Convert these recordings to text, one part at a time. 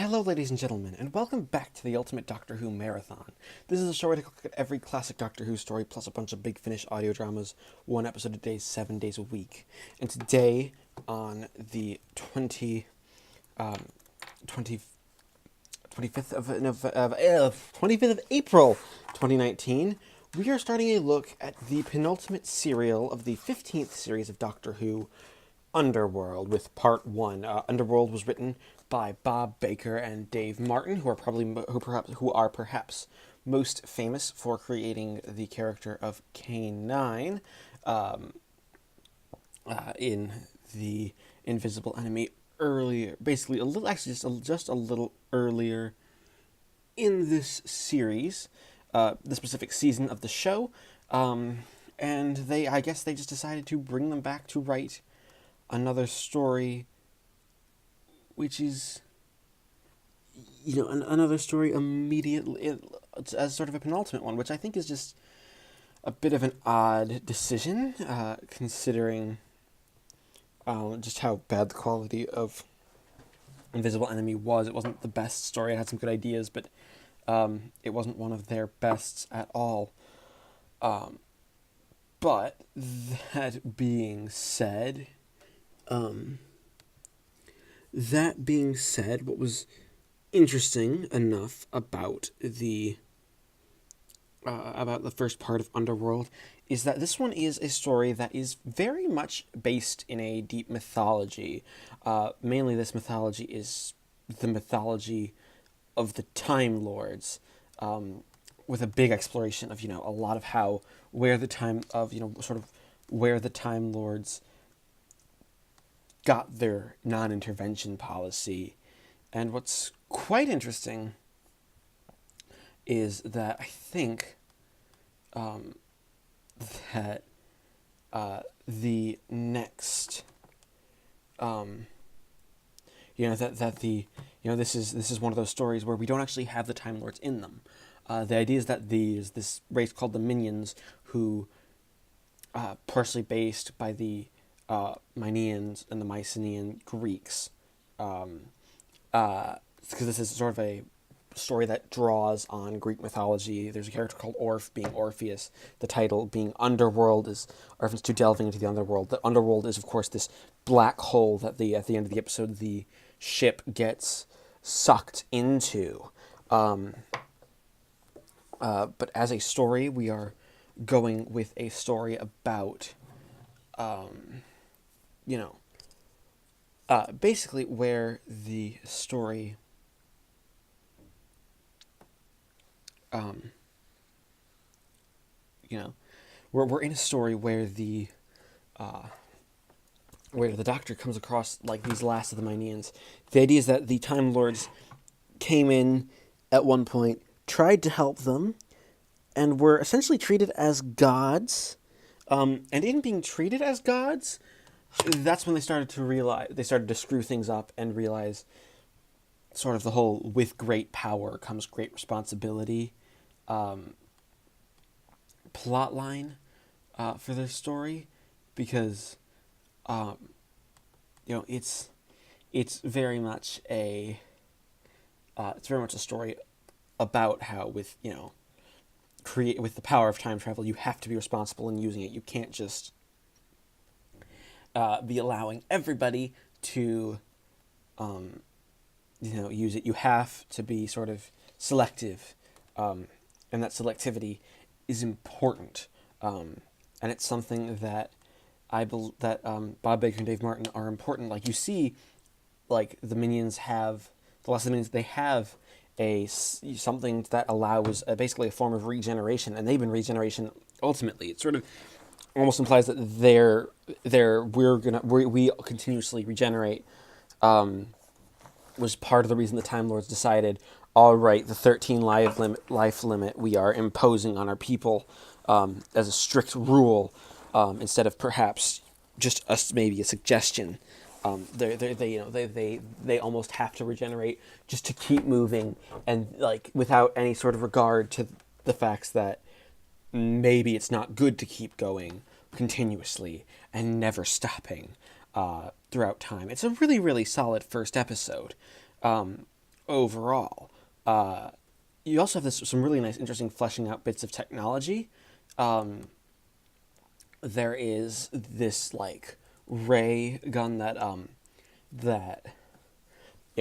Hello, ladies and gentlemen, and welcome back to the Ultimate Doctor Who Marathon. This is a show where I look at every classic Doctor Who story, plus a bunch of Big Finish audio dramas, one episode a day, 7 days a week. And today, on the 25th of April, 2019, we are starting a look at the penultimate serial of the 15th series of Doctor Who, Underworld, with Part 1. Underworld was written by Bob Baker and Dave Martin, who are perhaps most famous for creating the character of K9 in the Invisible Enemy earlier, basically a little, actually just a little earlier in this series, the specific season of the show, and I guess they just decided to bring them back to write another story, which is, another story immediately as sort of a penultimate one, which I think is just a bit of an odd decision, considering just how bad the quality of Invisible Enemy was. It wasn't the best story. It had some good ideas, but it wasn't one of their bests at all. But that being said, what was interesting enough about the first part of Underworld is that this one is a story that is very much based in a deep mythology. Mainly, this mythology is the mythology of the Time Lords, with a big exploration of a lot of where the Time Lords got their non-intervention policy. And what's quite interesting is that I think that the next this is one of those stories where we don't actually have the Time Lords in them. The idea is that there's this race called the Minions, who partially based by the Mynians and the Mycenaean Greeks, because this is sort of a story that draws on Greek mythology. There's a character called Orph, being Orpheus. The title being Underworld is a reference to delving into the underworld. The underworld is, of course, this black hole that at the end of the episode the ship gets sucked into. But as a story, we are going with a story about basically where the story we're in a story where the Doctor comes across these last of the Mynians. The idea is that the Time Lords came in at one point, tried to help them, and were essentially treated as gods. And in being treated as gods, that's when they started to screw things up and realize sort of the whole with great power comes great responsibility plot line for their story, because it's very much a story about how with the power of time travel, you have to be responsible in using it. You can't just be allowing everybody to use it. You have to be sort of selective, and that selectivity is important, and it's something that Bob Baker and Dave Martin are important. Like, you see, the Minions have the last of the Minions. They have something that allows basically a form of regeneration, and they've been regeneration ultimately. It sort of almost implies that we continuously regenerate, was part of the reason the Time Lords decided, all right, the 13 life limit we are imposing on our people as a strict rule, instead of perhaps just maybe a suggestion. They almost have to regenerate just to keep moving, and without any sort of regard to the facts that maybe it's not good to keep going continuously and never stopping throughout time. It's a really, really solid first episode. overall. You also have some really nice, interesting fleshing out bits of technology. Um, there is this like ray gun that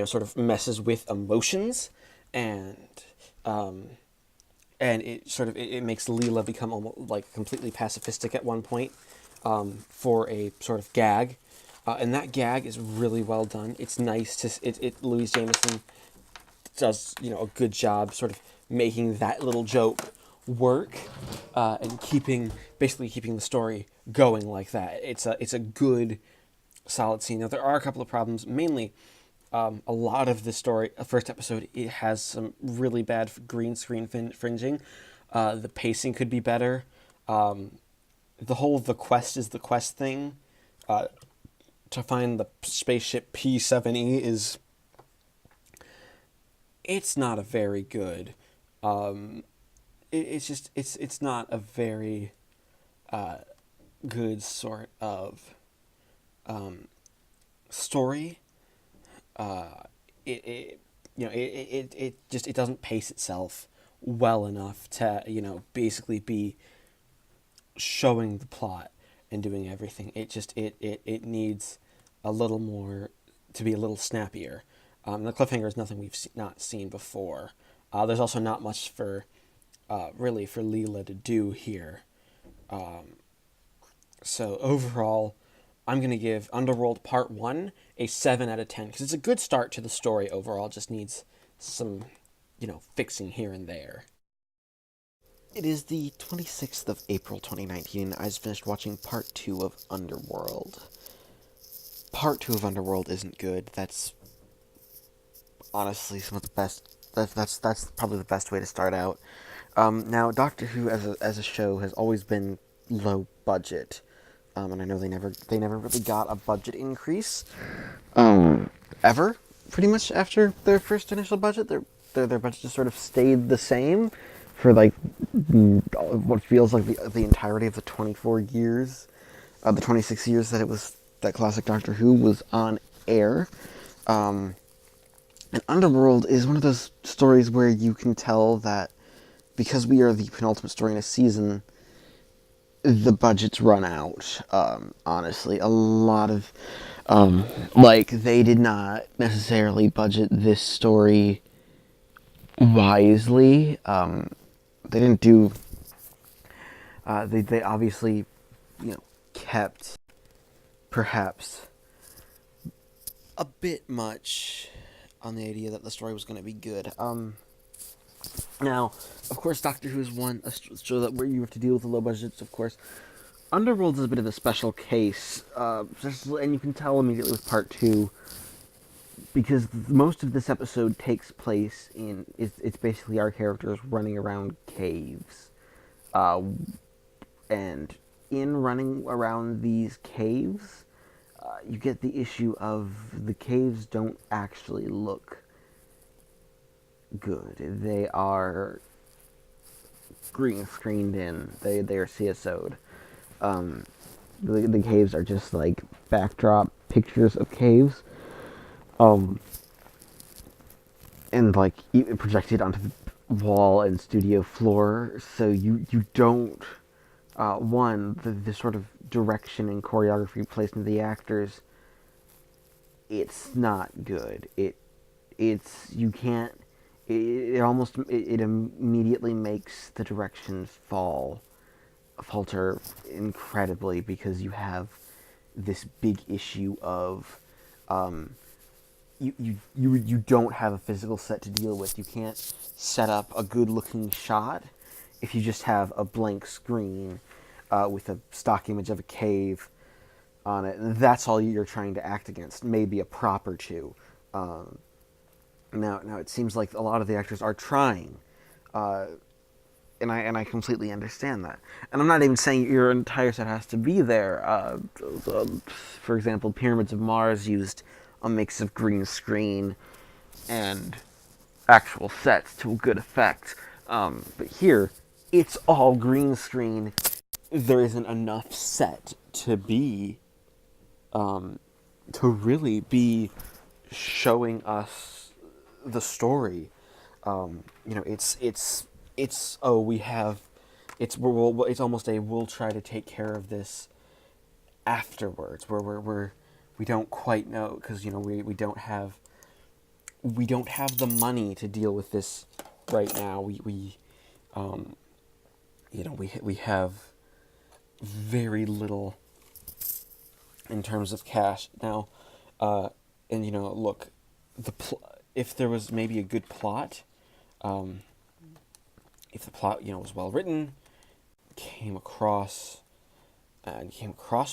sort of messes with emotions, and um, it makes Leela become almost like completely pacifistic at one point, for a sort of gag, and that gag is really well done. It's nice to Louise Jameson does a good job sort of making that little joke work, and basically keeping the story going like that. It's a good solid scene. Now there are a couple of problems, mainly. A lot of the story, first episode, it has some really bad green screen fringing. The pacing could be better. The whole of the quest is the quest thing. Uh, to find the spaceship P7E it's not a very good. It's not a very good sort of story. It doesn't pace itself well enough to basically be showing the plot and doing everything. It needs a little more to be a little snappier. The cliffhanger is nothing we've not seen before. There's also not much really for Leela to do here. So overall, I'm going to give Underworld Part 1 a 7 out of 10 because it's a good start to the story overall. Just needs some, fixing here and there. It is the 26th of April 2019. I just finished watching Part 2 of Underworld. Part 2 of Underworld isn't good. That's honestly some of the best. That's probably the best way to start out. Now, Doctor Who as a show has always been low budget, and I know they never really got a budget increase, ever. Pretty much after their first initial budget, their budget just sort of stayed the same for like what feels like the entirety of the 24 years, the 26 years that classic Doctor Who was on air. And Underworld is one of those stories where you can tell that because we are the penultimate story in a season, the budget's run out. Honestly, a lot of they did not necessarily budget this story wisely. They didn't do. They obviously, kept perhaps a bit much on the idea that the story was going to be good. Now, of course, Doctor Who is a show that where you have to deal with the low budgets. Of course, Underworld is a bit of a special case, and you can tell immediately with Part 2 because most of this episode takes place it's basically our characters running around caves, and in running around these caves, you get the issue of the caves don't actually look good. They are green screened in. They are CSO'd. The caves are just like backdrop pictures of caves, and like projected onto the wall and studio floor. So you don't the sort of direction and choreography placed into the actors. It's not good. It's you can't. It immediately makes the direction falter incredibly because you have this big issue of you don't have a physical set to deal with. You can't set up a good looking shot if you just have a blank screen with a stock image of a cave on it, and that's all you're trying to act against. Maybe a prop or two. Now it seems like a lot of the actors are trying, and I completely understand that. And I'm not even saying your entire set has to be there. For example, Pyramids of Mars used a mix of green screen and actual sets to a good effect. But here, it's all green screen. There isn't enough set to really be showing us the story. It's oh, we have it's almost a we'll try to take care of this afterwards, where we don't quite know, because we don't have the money to deal with this right now. Um, we have very little in terms of cash now. And look, if there was maybe a good plot, um, if the plot was well written, came across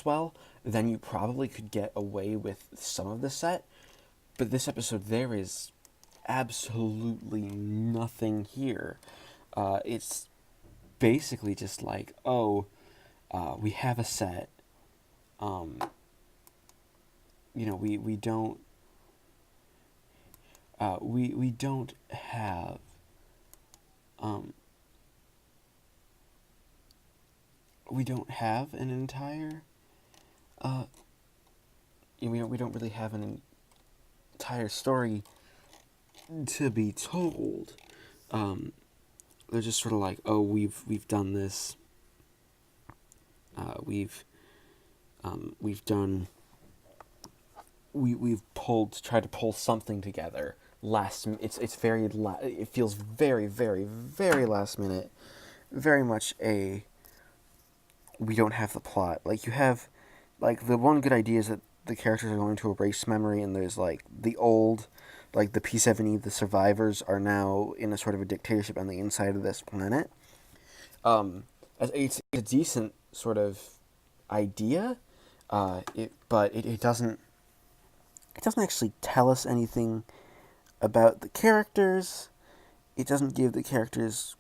well, then you probably could get away with some of the set. But this episode, there is absolutely nothing here. It's basically just like, oh, we have a set. We don't we don't have we don't have an entire we don't really have an entire story to be told. They're just sort of like, oh, we've done this. We've done. We've tried to pull something together. It's very. It feels very, very, very last minute. Very much a. We don't have the plot. Like, you have, like, the one good idea is that the characters are going to erase memory, and there's like the old, like the P-70, the survivors are now in a sort of a dictatorship on the inside of this planet. It's a decent sort of idea, but it doesn't actually tell us anything about the characters. It doesn't give the characters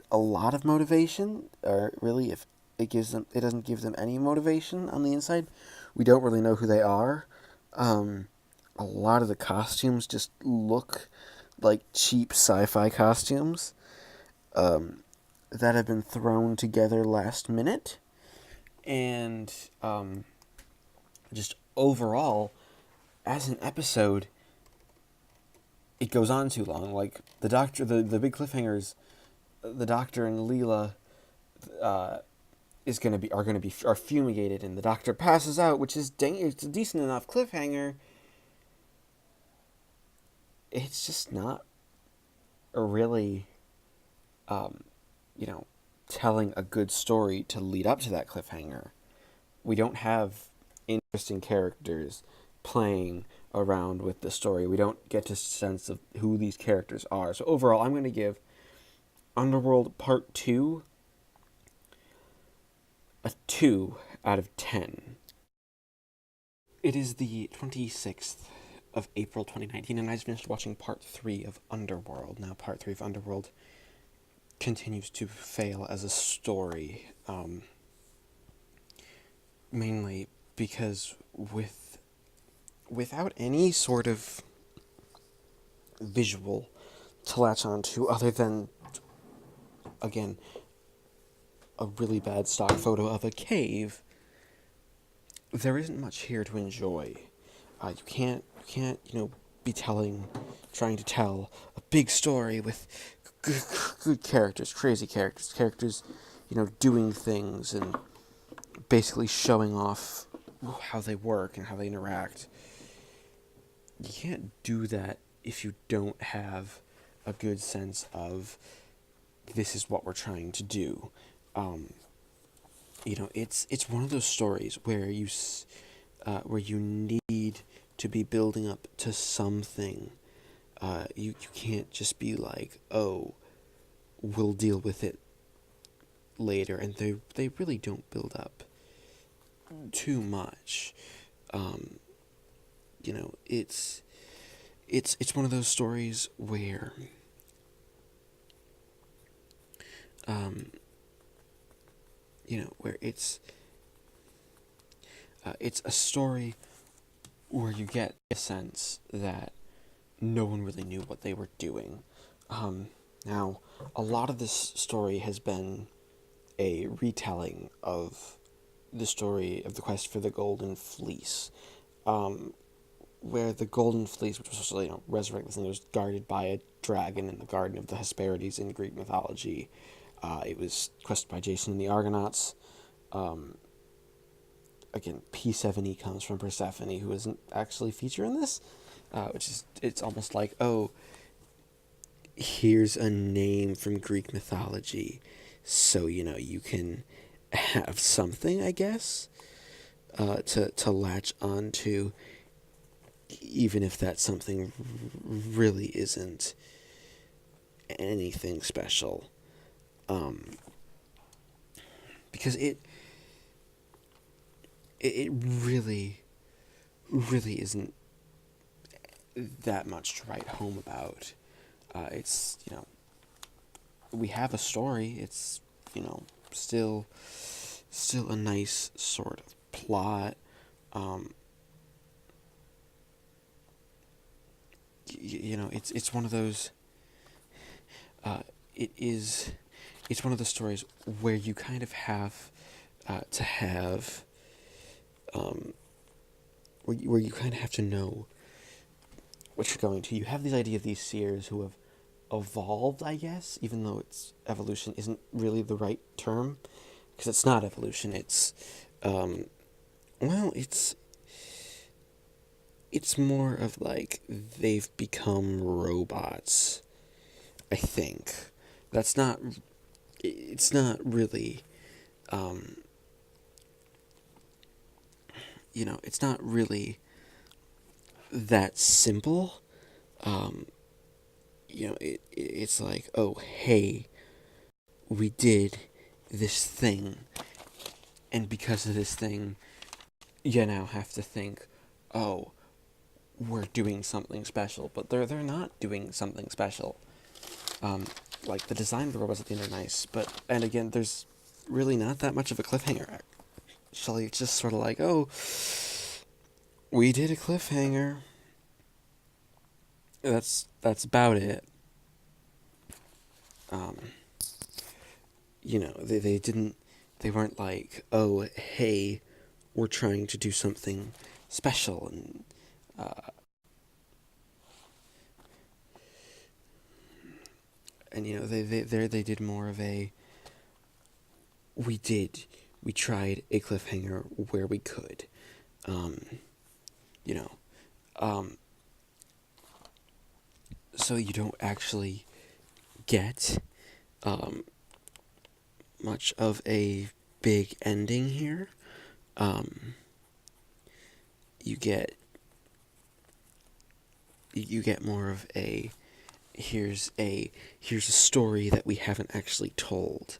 a lot of motivation, or really, if it doesn't give them any motivation on the inside. We don't really know who they are. A lot of the costumes just look like cheap sci-fi costumes that have been thrown together last minute. And just overall, as an episode, it goes on too long. Like, the big cliffhangers, the doctor and Leela are fumigated, and the doctor passes out, which is it's a decent enough cliffhanger. It's just not a really, telling a good story to lead up to that cliffhanger. We don't have interesting characters playing around with the story. We don't get a sense of who these characters are. So overall, I'm going to give Underworld Part 2 a 2 out of 10. It is the 26th of April 2019, and I just finished watching Part 3 of Underworld. Now, Part 3 of Underworld continues to fail as a story, mainly because without any sort of visual to latch onto, other than, again, a really bad stock photo of a cave, there isn't much here to enjoy. You can't be trying to tell a big story with good characters, crazy characters, doing things and basically showing off how they work and how they interact. You can't do that if you don't have a good sense of this is what we're trying to do. It's one of those stories where you need to be building up to something. You can't just be like, oh, we'll deal with it later, and they really don't build up too much. It's one of those stories where where it's a story where you get a sense that no one really knew what they were doing. Now, a lot of this story has been a retelling of the story of the quest for the Golden Fleece, where the Golden Fleece, which was supposed to, resurrect this thing, was guarded by a dragon in the Garden of the Hesperides in Greek mythology. It was quested by Jason and the Argonauts. Um, Again, P7E comes from Persephone, who isn't actually featured in this, which is, it's almost like, oh, here's a name from Greek mythology, so, you can have something, I guess, to latch onto, even if that something really isn't anything special. Because it really, really isn't that much to write home about. It's, we have a story. It's, still a nice sort of plot. It's one of those. It's one of the stories where you kind of have to have, where you kind of have to know what you're going to. You have this idea of these seers who have evolved, I guess, even though evolution isn't really the right term, because it's not evolution. It's, it's more of like they've become robots, I think. It's not really, it's not really that simple. It's like, oh, hey, we did this thing, and because of this thing, you now have to think, oh, we're doing something special, but they're not doing something special. Like, the design of the robots at the end are nice, and again, there's really not that much of a cliffhanger. Actually, it's just sort of like, oh, we did a cliffhanger. That's about it. They weren't like, oh, hey, we're trying to do something special, and they did more of a, we tried a cliffhanger where we could, you know, so you don't actually get much of a big ending here. You get more of a, here's a story that we haven't actually told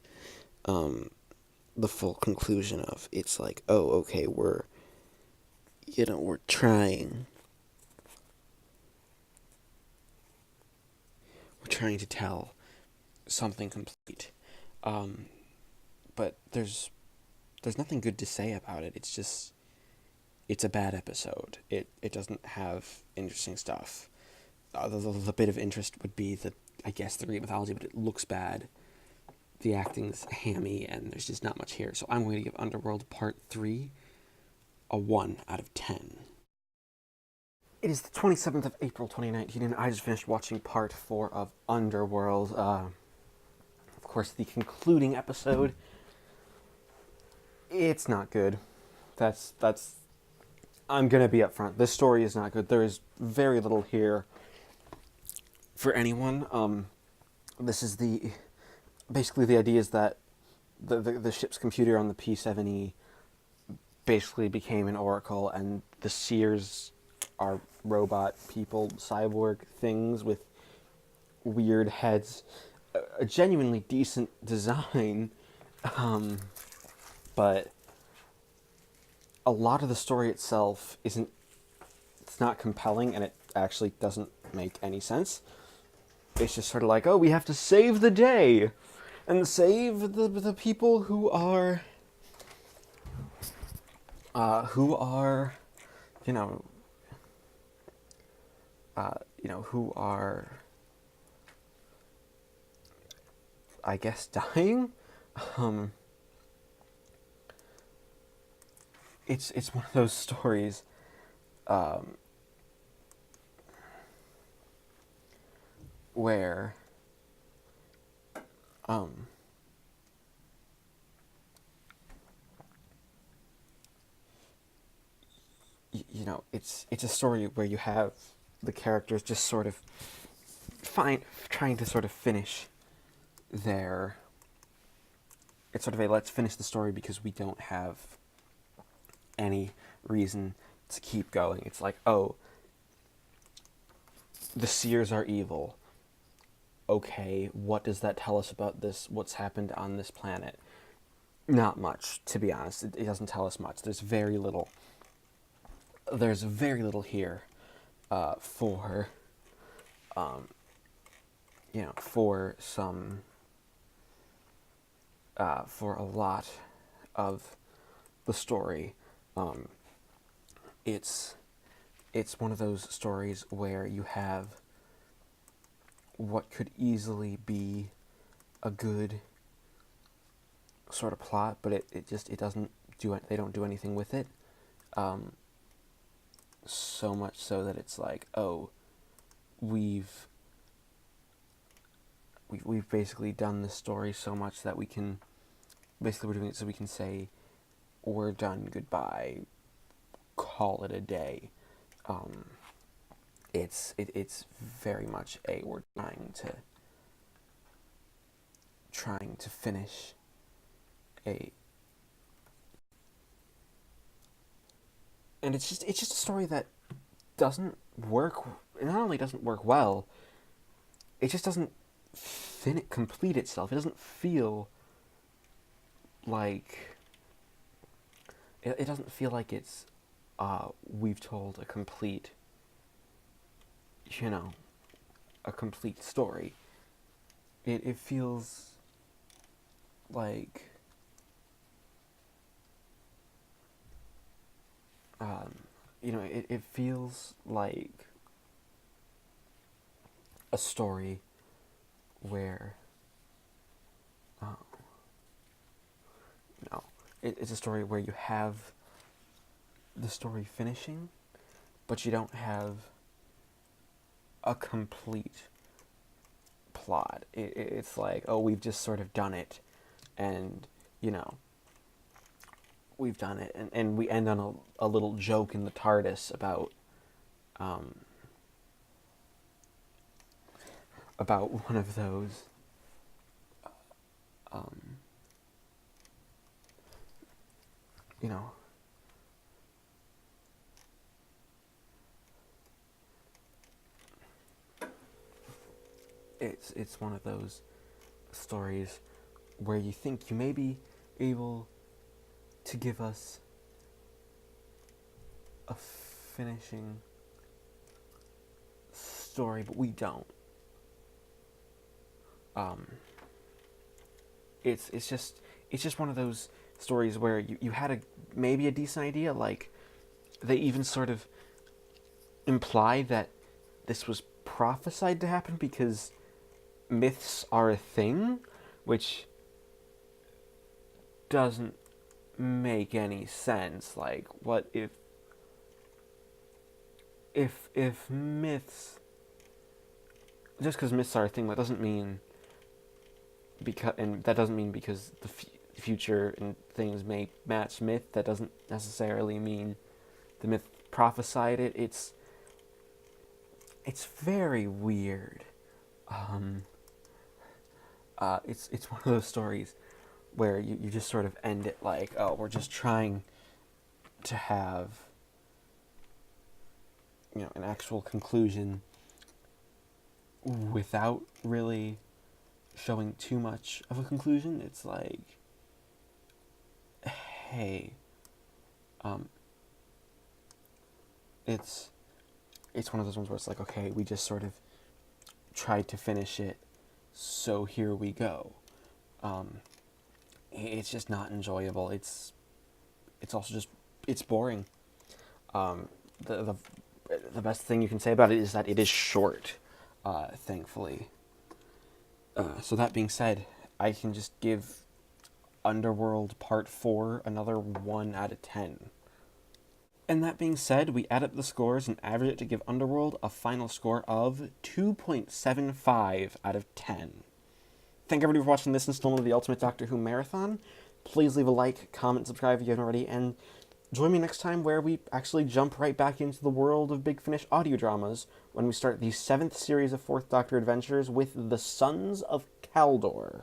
the full conclusion of. It's like, oh, okay, we're trying to tell something complete, but there's nothing good to say about it. It's just, it's a bad episode. It doesn't have interesting stuff. The bit of interest would be I guess the Greek mythology, but it looks bad. The acting's hammy, and there's just not much here. So I'm going to give Underworld Part 3 a 1 out of 10. It is the 27th of April 2019, and I just finished watching Part 4 of Underworld. Of course, the concluding episode. It's not good. That's. I'm gonna be upfront. This story is not good. There is very little here for anyone. This is basically the idea is that the ship's computer on the P7E basically became an oracle, and the seers are robot people, cyborg things with weird heads. A genuinely decent design, but a lot of the story itself it's not compelling, and it actually doesn't make any sense. It's just sort of like, oh, we have to save the day and save the people who are who are I guess dying. It's one of those stories where um, it's a story where you have the characters just sort of trying to sort of finish their. It's sort of a let's finish the story because we don't have any reason to keep going. It's like, oh, the seers are evil. Okay, what does that tell us about this? What's happened on this planet? Not much, to be honest. It doesn't tell us much. There's very little. There's very little here for, for some, for a lot of the story. It's one of those stories where you have what could easily be a good sort of plot, but it doesn't do it. They don't do anything with it. So much so that it's like, oh, we've basically done this story so much that we can basically we're doing it so we can say we're done, goodbye, call it a day. It's very much a we're trying to finish a, and it's just a story that doesn't work. It not only doesn't work well, it just doesn't complete itself. It doesn't feel like it doesn't feel like it's we've told a complete a complete story. It feels like it feels like a story where it's a story where you have the story finishing, but you don't have a complete plot. It's like, oh, we've just sort of done it, and we've done it, and we end on a little joke in the TARDIS about one of those you know it's one of those stories where you think you may be able to give us a finishing story, but we don't. It's just one of those stories where you had maybe a decent idea, like they even sort of imply that this was prophesied to happen because myths are a thing, which doesn't make any sense. Like, what if myths, just because myths are a thing, that doesn't mean because the future and things may match myth, that doesn't necessarily mean the myth prophesied it. It's very weird. It's one of those stories where you just sort of end it like, oh, we're just trying to have an actual conclusion without really showing too much of a conclusion. It's like, hey, it's one of those ones where it's like, okay, we just sort of tried to finish it, so here we go. It's just not enjoyable. It's also just, it's boring. The best thing you can say about it is that it is short, thankfully. So that being said, I can just give Underworld Part 4 another 1 out of 10. And that being said, we add up the scores and average it to give Underworld a final score of 2.75 out of 10. Thank everybody for watching this installment of the Ultimate Doctor Who Marathon. Please leave a like, comment, subscribe if you haven't already, and join me next time where we actually jump right back into the world of Big Finish audio dramas when we start the 7th series of 4th Doctor adventures with the Sons of KALDOR.